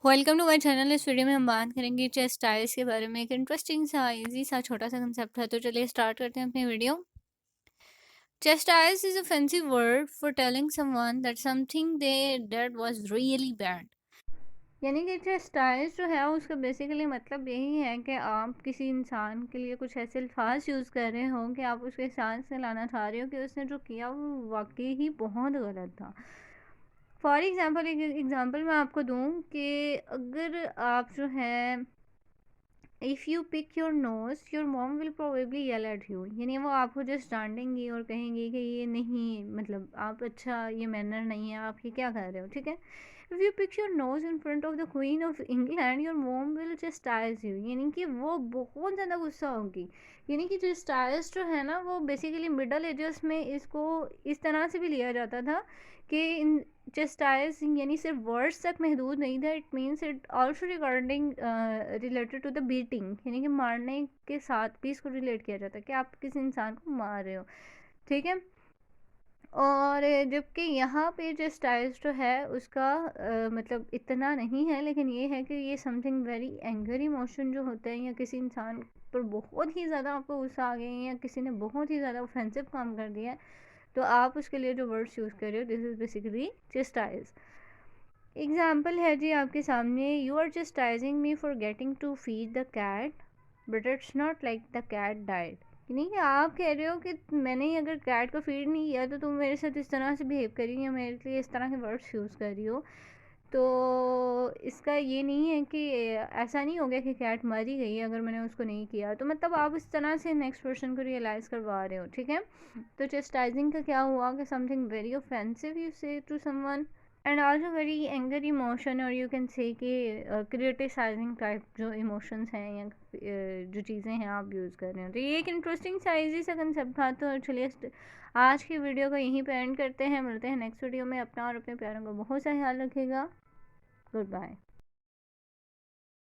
Welcome to my channel. इस video में हम बात करेंगे चेस्ट टाइल्स के बारे में। एक इंटरेस्टिंग सा इजी सा छोटा सा कंसेप्ट है, तो चलिए स्टार्ट करते हैं अपनी video. Chest tiles is a fancy word for telling someone that something they did was really bad. यानी कि चेस्ट टाइल्स जो है उसका बेसिकली मतलब यही है कि आप किसी इंसान के लिए कुछ ऐसे अल्फाज यूज़ कर रहे हो कि आप उसके सांस से लाना चाह रहे हो कि उसने जो किया वो वाकई ही बहुत गलत था। फॉर एग्ज़ाम्पल एक एग्ज़ाम्पल मैं आपको दूं कि अगर आप जो है if you pick your nose your mom will probably yell at you, यानी वो आपको जस्ट डांटेंगी और कहेंगी कि ये नहीं, मतलब आप अच्छा ये मैनर नहीं है, आप ये क्या कर रहे हो, ठीक है। If you pick your nose in front of the Queen of England your mom will chastise you, यानी कि वो बहुत ज़्यादा गुस्सा होगी। यानी कि चस्टाइज जो है ना वो बेसिकली मिडल एजेस में इसको इस तरह से भी लिया जाता था कि इन चस्टाइज यानी सिर्फ वर्ड्स तक महदूद नहीं था, it means it also regarding related to the beating, यानी कि मारने के साथ भी इसको रिलेट किया जाता है कि आप किसी इंसान को मार रहे हो, ठीक है। और जबकि यहाँ पे जो स्टाइल्स जो है उसका मतलब इतना नहीं है, लेकिन ये है कि ये समथिंग वेरी एंगर इमोशन जो होता है, या किसी इंसान पर बहुत ही ज़्यादा आपको गुस्सा आ गया है या किसी ने बहुत ही ज़्यादा ऑफेंसिव काम कर दिया है, तो आप उसके लिए जो वर्ड्स यूज़ कर रहे हो, this is basically chastise. Example है जी आपके सामने, you are chastising me for getting to feed the cat but it's not like the cat died. नहीं कि आप कह रहे हो कि मैंने ही अगर कैट को फीड नहीं किया तो तुम मेरे साथ इस तरह से बिहेव कर रही हो, मेरे लिए इस तरह के वर्ड्स यूज़ कर रही हो। तो इसका ये नहीं है कि ऐसा नहीं हो गया कि कैट मरी गई अगर मैंने उसको नहीं किया, तो मतलब आप इस तरह से नेक्स्ट पर्सन को रियलाइज़ करवा रहे हो, ठीक है। तो चेस्टाइजिंग का क्या हुआ कि something very offensive you say to someone and also very anger emotion, और यू कैन से कि क्रिटिसाइजिंग टाइप जो इमोशंस हैं या जो चीज़ें हैं आप यूज़ कर रहे हो। तो ये एक इंटरेस्टिंग सा इजी सा कंसेप्ट था। तो चलिए आज की वीडियो को यहीं पे एंड करते हैं, मिलते हैं नेक्स्ट वीडियो में। अपना और अपने प्यारों का बहुत सा ख्याल रखिएगा। Good bye.